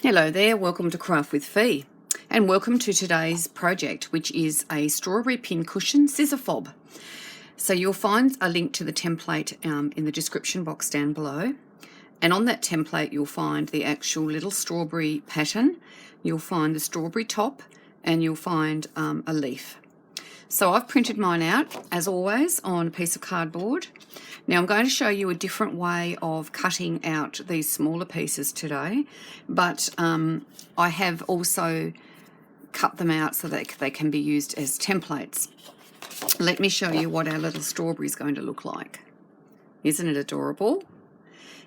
Hello there, welcome to Craft with Fee, and welcome to today's project, which is a strawberry pincushion scissor fob. So you'll find a link to the template in the description box down below, and on that template you'll find the actual little strawberry pattern, you'll find the strawberry top, and you'll find a leaf. So I've printed mine out, as always, on a piece of cardboard. Now I'm going to show you a different way of cutting out these smaller pieces today, but I have also cut them out so that they can be used as templates. Let me show you what our little strawberry is going to look like. Isn't it adorable?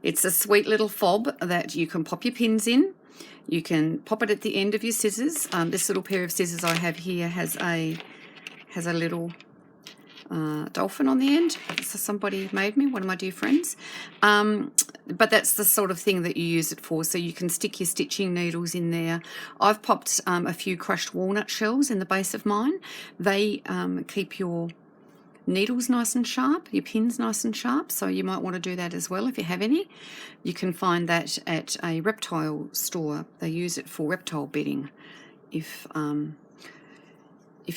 It's a sweet little fob that you can pop your pins in. You can pop it at the end of your scissors. This little pair of scissors I have here has a little dolphin on the end. So somebody made me, one of my dear friends. But that's the sort of thing that you use it for, so you can stick your stitching needles in there. I've popped a few crushed walnut shells in the base of mine. They keep your needles nice and sharp, your pins nice and sharp, so you might want to do that as well if you have any. You can find that at a reptile store. They use it for reptile bedding if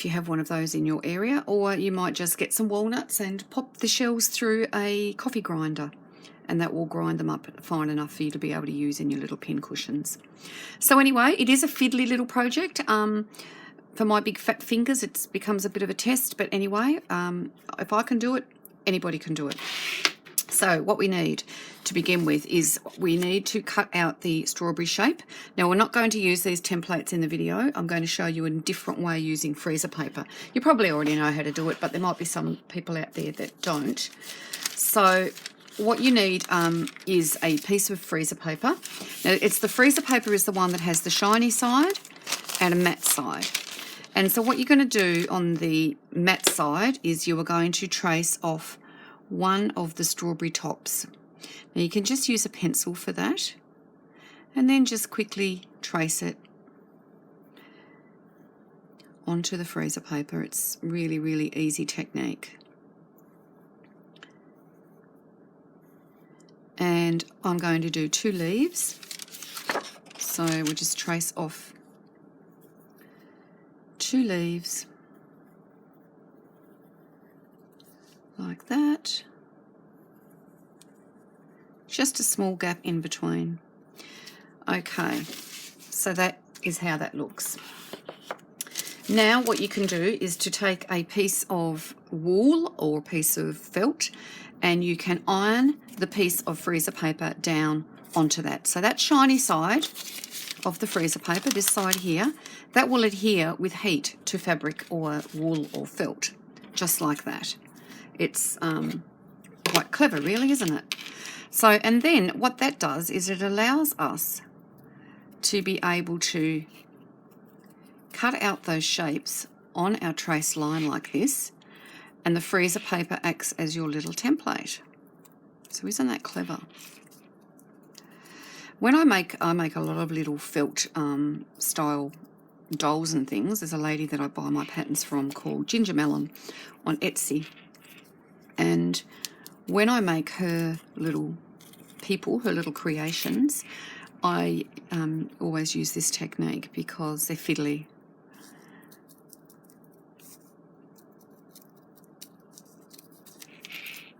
you have one of those in your area, or you might just get some walnuts and pop the shells through a coffee grinder, and that will grind them up fine enough for you to be able to use in your little pin cushions. So anyway, it is a fiddly little project. For my big fat fingers, it becomes a bit of a test, but anyway, if I can do it, anybody can do it. So what we need to begin with is we need to cut out the strawberry shape. Now we're not going to use these templates in the video. I'm going to show you a different way using freezer paper. You probably already know how to do it, but there might be some people out there that don't. So what you need is a piece of freezer paper. Now the freezer paper is the one that has the shiny side and a matte side. And so what you're going to do on the matte side is you are going to trace off one of the strawberry tops. Now you can just use a pencil for that, and then just quickly trace it onto the freezer paper. It's really, really easy technique. And I'm going to do 2 leaves. So we'll just trace off 2 leaves like that. Just a small gap in between. Okay, so that is how that looks. Now what you can do is to take a piece of wool or a piece of felt, and you can iron the piece of freezer paper down onto that. So that shiny side of the freezer paper, this side here, that will adhere with heat to fabric or wool or felt, just like that. It's quite clever, really, isn't it? So, and then what that does is it allows us to be able to cut out those shapes on our trace line like this, and the freezer paper acts as your little template. So isn't that clever? When I make a lot of little felt style dolls and things. There's a lady that I buy my patterns from called Ginger Melon on Etsy. And when I make her little people, her little creations, I always use this technique because they're fiddly.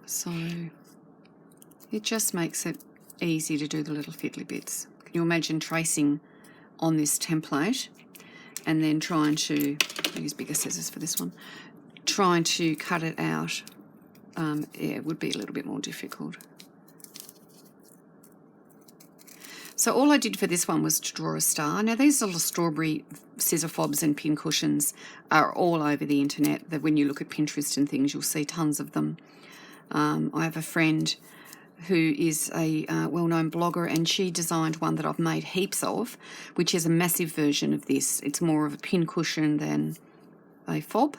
So it just makes it easy to do the little fiddly bits. Can you imagine tracing on this template and then trying to, I'll use bigger scissors for this one, trying to cut it out? Yeah, it would be a little bit more difficult. So all I did for this one was to draw a star. Now these little strawberry scissor fobs and pin cushions are all over the internet. That when you look at Pinterest and things, you'll see tons of them. I have a friend who is a well-known blogger, and she designed one that I've made heaps of, which is a massive version of this. It's more of a pin cushion than a fob.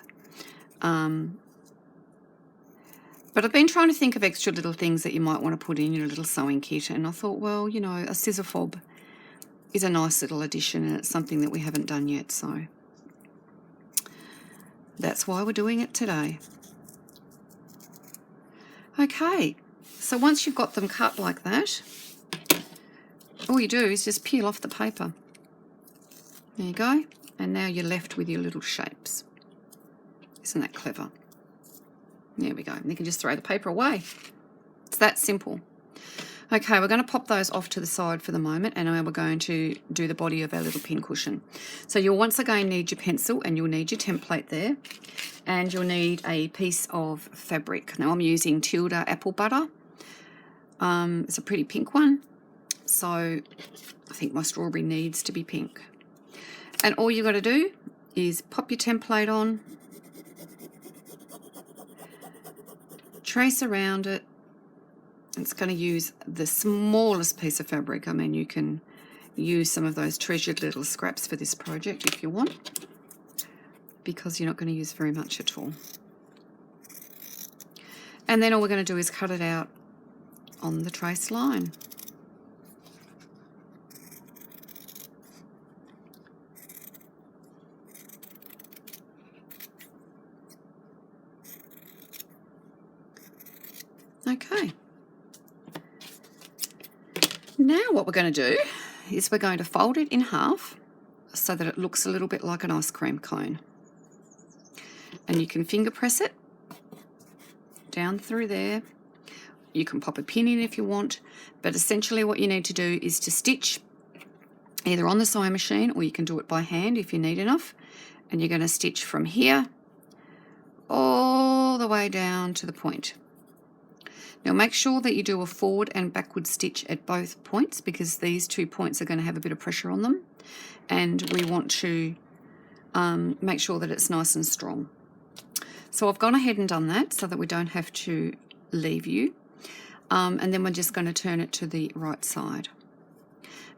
But I've been trying to think of extra little things that you might want to put in your little sewing kit, and I thought, well, you know, a scissor fob is a nice little addition, and it's something that we haven't done yet, so that's why we're doing it today. Okay, so once you've got them cut like that, all you do is just peel off the paper. There you go. And now you're left with your little shapes. Isn't that clever? There we go. And you can just throw the paper away. It's that simple. Okay, we're going to pop those off to the side for the moment, and now we're going to do the body of our little pincushion. So you'll once again need your pencil, and you'll need your template there, and you'll need a piece of fabric. Now I'm using TILDA apple butter. It's a pretty pink one, so I think my strawberry needs to be pink. And all you've got to do is pop your template on, trace around it. It's going to use the smallest piece of fabric. I mean, you can use some of those treasured little scraps for this project if you want, because you're not going to use very much at all. And then all we're going to do is cut it out on the trace line. Okay. Now what we're going to do is we're going to fold it in half so that it looks a little bit like an ice cream cone. And you can finger press it down through there. You can pop a pin in if you want, but essentially what you need to do is to stitch either on the sewing machine, or you can do it by hand if you need enough. And you're going to stitch from here all the way down to the point. Now make sure that you do a forward and backward stitch at both points, because these 2 points are going to have a bit of pressure on them, and we want to make sure that it's nice and strong. So I've gone ahead and done that so that we don't have to leave you, and then we're just going to turn it to the right side.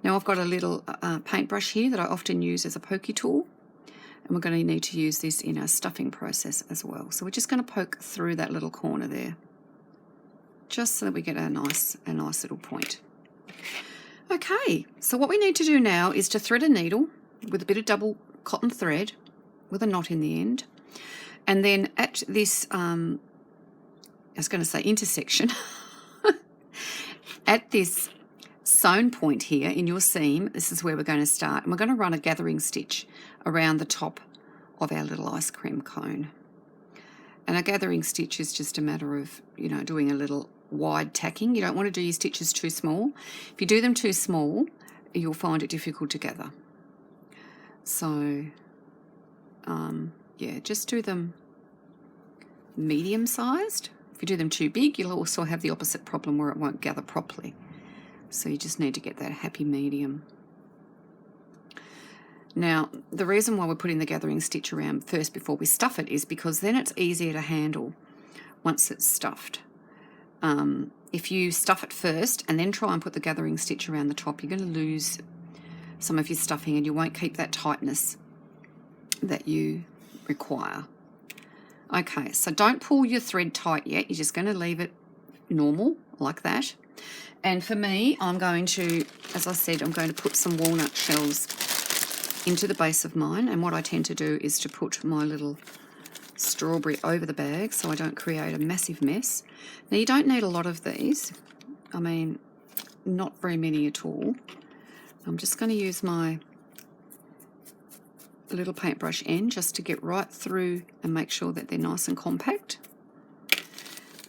Now I've got a little paintbrush here that I often use as a pokey tool, and we're going to need to use this in our stuffing process as well. So we're just going to poke through that little corner there, just so that we get a nice little point. Okay, so what we need to do now is to thread a needle with a bit of double cotton thread with a knot in the end, and then at this, I was going to say intersection, at this sewn point here in your seam, this is where we're going to start, and we're going to run a gathering stitch around the top of our little ice cream cone. And a gathering stitch is just a matter of, you know, doing a little wide tacking. You don't want to do your stitches too small. If you do them too small, you'll find it difficult to gather. So, yeah, just do them medium-sized. If you do them too big, you'll also have the opposite problem where it won't gather properly. So you just need to get that happy medium. Now, the reason why we're putting the gathering stitch around first before we stuff it is because then it's easier to handle once it's stuffed. If you stuff it first and then try and put the gathering stitch around the top, you're going to lose some of your stuffing and you won't keep that tightness that you require. Okay, so don't pull your thread tight yet. You're just going to leave it normal like that. And for me, I'm going to, as I said, I'm going to put some walnut shells into the base of mine, and what I tend to do is to put my little strawberry over the bag so I don't create a massive mess. Now you don't need a lot of these, I mean not very many at all. I'm just going to use my little paintbrush end just to get right through and make sure that they're nice and compact.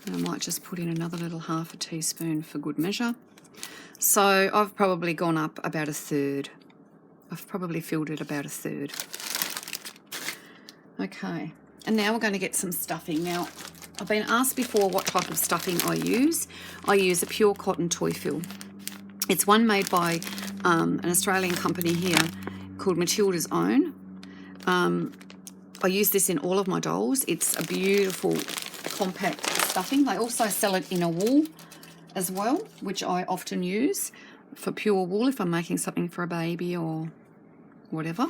And I might just put in another little half a teaspoon for good measure. So I've probably gone up about a third. I've probably filled it about a third. Okay, and now we're going to get some stuffing. Now, I've been asked before what type of stuffing I use. I use a pure cotton toy fill. It's one made by an Australian company here called Matilda's Own. I use this in all of my dolls. It's a beautiful, compact stuffing. They also sell it in a wool as well, which I often use for pure wool if I'm making something for a baby or whatever.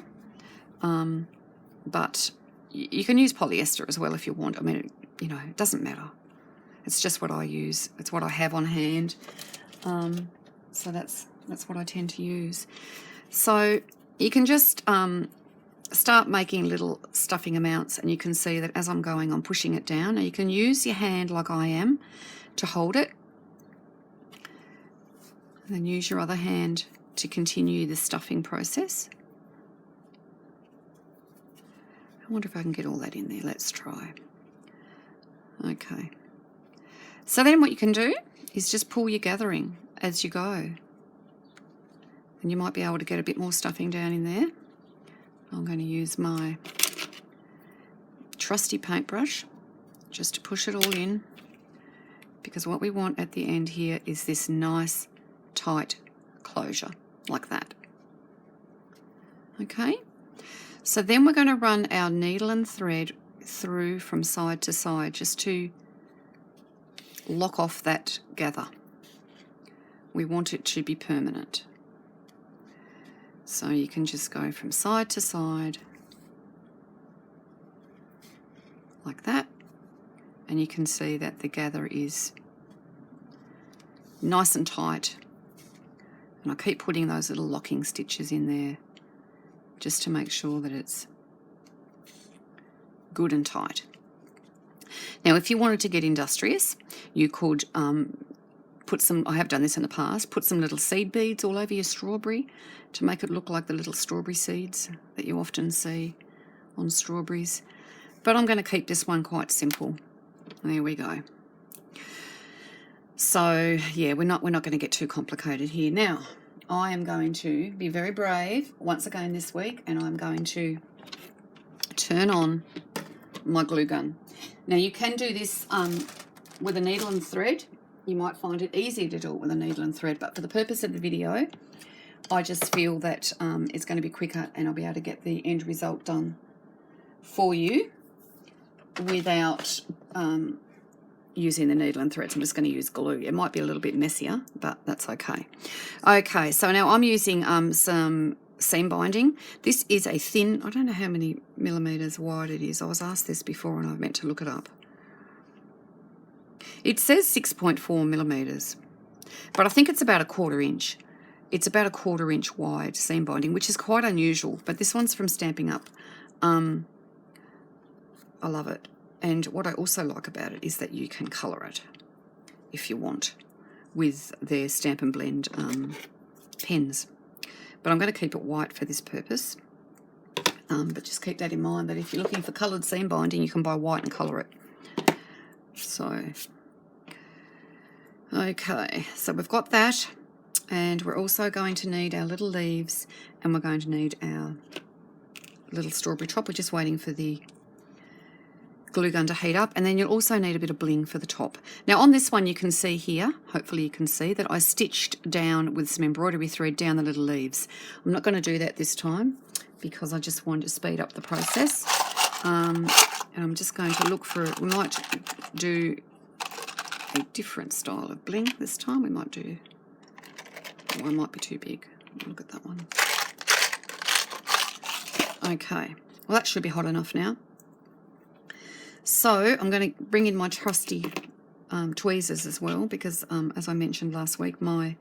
But you can use polyester as well if you want. I mean, you know, it doesn't matter. It's just what I use. It's what I have on hand. So that's what I tend to use. So you can just start making little stuffing amounts, and you can see that as I'm going, I'm pushing it down. Now you can use your hand like I am to hold it. And then use your other hand to continue the stuffing process. I wonder if I can get all that in there. Let's try. Okay. So then what you can do is just pull your gathering as you go. And you might be able to get a bit more stuffing down in there. I'm going to use my trusty paintbrush just to push it all in, because what we want at the end here is this nice tight closure like that. Okay, so then we're going to run our needle and thread through from side to side just to lock off that gather. We want it to be permanent. So you can just go from side to side like that, and you can see that the gather is nice and tight. And I keep putting those little locking stitches in there just to make sure that it's good and tight. Now, if you wanted to get industrious, you could put some, I have done this in the past, put some little seed beads all over your strawberry to make it look like the little strawberry seeds that you often see on strawberries. But I'm going to keep this one quite simple. There we go. So yeah, we're not going to get too complicated here. Now, I am going to be very brave once again this week, and I'm going to turn on my glue gun. Now, you can do this with a needle and thread. You might find it easier to do it with a needle and thread, but for the purpose of the video, I just feel that it's going to be quicker and I'll be able to get the end result done for you without using the needle and threads. I'm just going to use glue. It might be a little bit messier, but that's okay. Okay, so now I'm using some seam binding. This is a thin, I don't know how many millimeters wide it is. I was asked this before and I meant to look it up. It says 6.4 millimeters, but I think it's about a 1/4 inch. It's about a 1/4 inch wide seam binding, which is quite unusual, but this one's from Stamping Up. I love it. And what I also like about it is that you can colour it if you want with their Stamp and Blend pens. But I'm going to keep it white for this purpose. But just keep that in mind, that if you're looking for coloured seam binding, you can buy white and colour it. So, okay, so we've got that. And we're also going to need our little leaves, and we're going to need our little strawberry top. We're just waiting for the glue gun to heat up, and then you'll also need a bit of bling for the top. Now on this one you can see here, hopefully you can see that I stitched down with some embroidery thread down the little leaves. I'm not going to do that this time because I just wanted to speed up the process, and I'm just going to look for, we might do a different style of bling this time. We might do, oh, it might be too big. Look at that one. Okay, well that should be hot enough now. So I'm going to bring in my trusty tweezers as well, because as I mentioned last week, my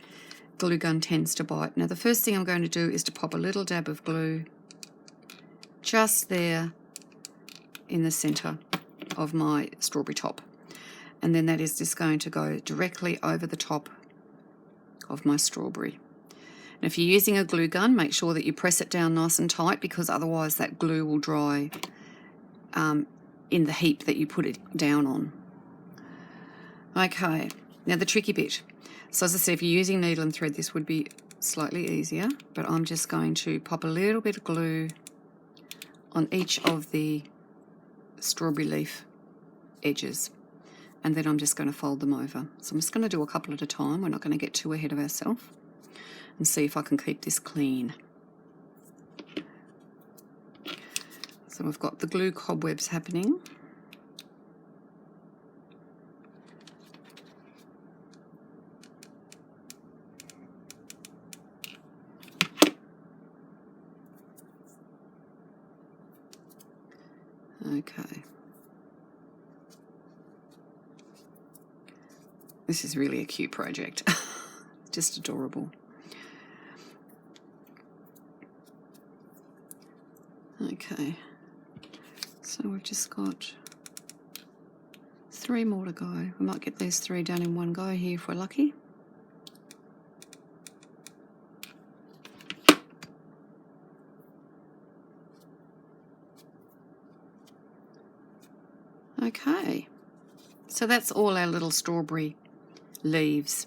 glue gun tends to bite. Now the first thing I'm going to do is to pop a little dab of glue just there in the centre of my strawberry top, and then that is just going to go directly over the top of my strawberry. And if you're using a glue gun, make sure that you press it down nice and tight, because otherwise that glue will dry in the heap that you put it down on. Okay, now the tricky bit. So as I said, if you're using needle and thread, this would be slightly easier, but I'm just going to pop a little bit of glue on each of the strawberry leaf edges, and then I'm just going to fold them over. So I'm just going to do a couple at a time. We're not going to get too ahead of ourselves, and see if I can keep this clean. So we've got the glue cobwebs happening. Okay. This is really a cute project. Just adorable. Okay. So we've just got 3 more to go. We might get these 3 done in one go here if we're lucky. Okay, so that's all our little strawberry leaves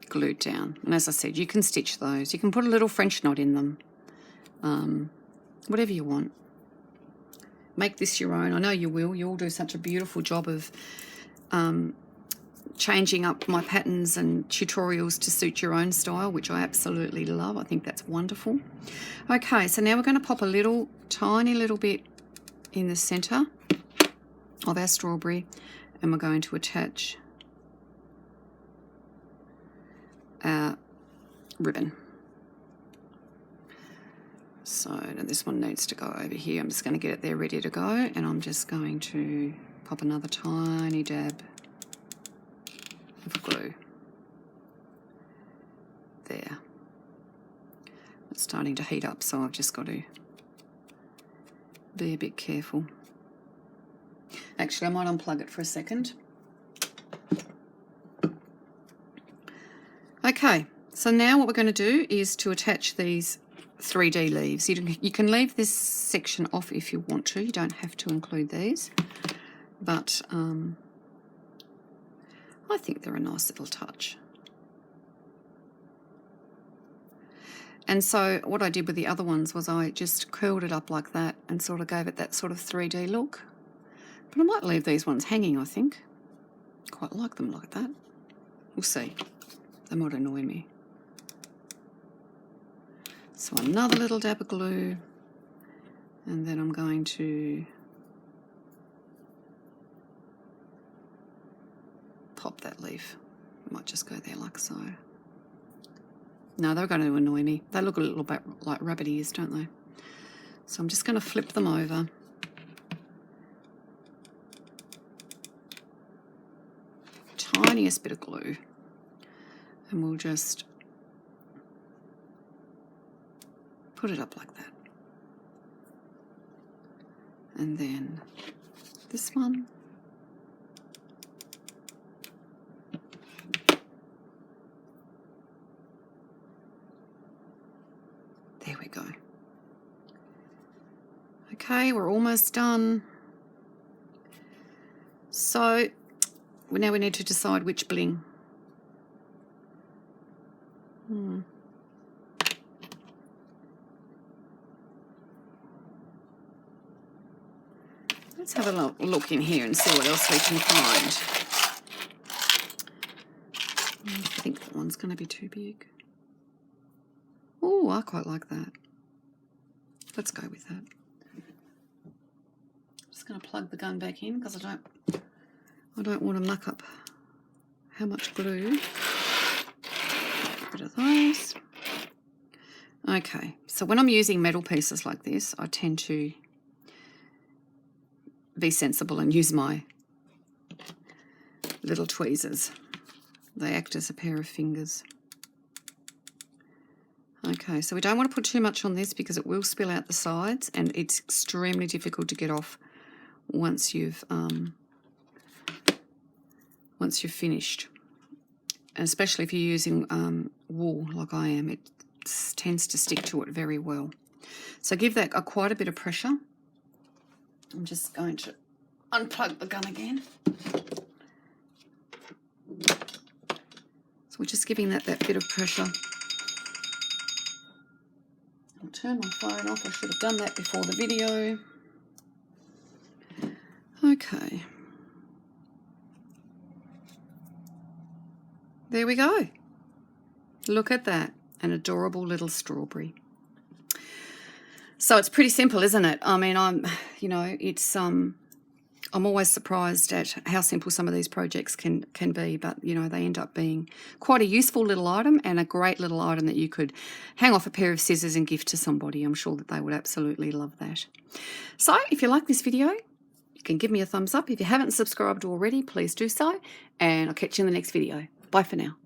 glued down. And as I said, you can stitch those. You can put a little French knot in them, whatever you want. Make this your own. I know you will. You'll do such a beautiful job of changing up my patterns and tutorials to suit your own style, which I absolutely love. I think that's wonderful. Okay, so now we're going to pop a little, tiny little bit in the center of our strawberry, and we're going to attach our ribbon. So now this one needs to go over here. I'm just going to get it there ready to go, and I'm just going to pop another tiny dab of glue there. It's starting to heat up, so I've just got to be a bit careful. Actually, I might unplug it for a second. Okay, so now what we're going to do is to attach these 3D leaves. You can leave this section off if you want to. You don't have to include these, but I think they're a nice little touch. And so what I did with the other ones was I just curled it up like that and sort of gave it that sort of 3D look. But I might leave these ones hanging, I think. Quite like them like that. We'll see. They might annoy me. So another little dab of glue, and then I'm going to pop that leaf. I might just go there like so. No, they're going to annoy me. They look a little bit like rabbit ears, don't they? So I'm just going to flip them over. Tiniest bit of glue. And we'll just put it up like that. And then this one. There we go. Okay, we're almost done. So now we need to decide which bling. Let's have a look in here and see what else we can find. I think that one's going to be too big. Oh, I quite like that. Let's go with that. Just going to plug the gun back in because I don't want to muck up how much glue. A bit of those. Okay, so when I'm using metal pieces like this, I tend to be sensible and use my little tweezers. They act as a pair of fingers. Okay, so we don't want to put too much on this because it will spill out the sides, and it's extremely difficult to get off once you've finished. And especially if you're using wool like I am, it tends to stick to it very well. So give that quite a bit of pressure. I'm just going to unplug the gun again. So we're just giving that bit of pressure. I'll turn my phone off. I should have done that before the video. Okay. There we go. Look at that. An adorable little strawberry. So it's pretty simple, isn't it? I mean, I'm always surprised at how simple some of these projects can be, but, you know, they end up being quite a useful little item and a great little item that you could hang off a pair of scissors and gift to somebody. I'm sure that they would absolutely love that. So if you like this video, you can give me a thumbs up. If you haven't subscribed already, please do so, and I'll catch you in the next video. Bye for now.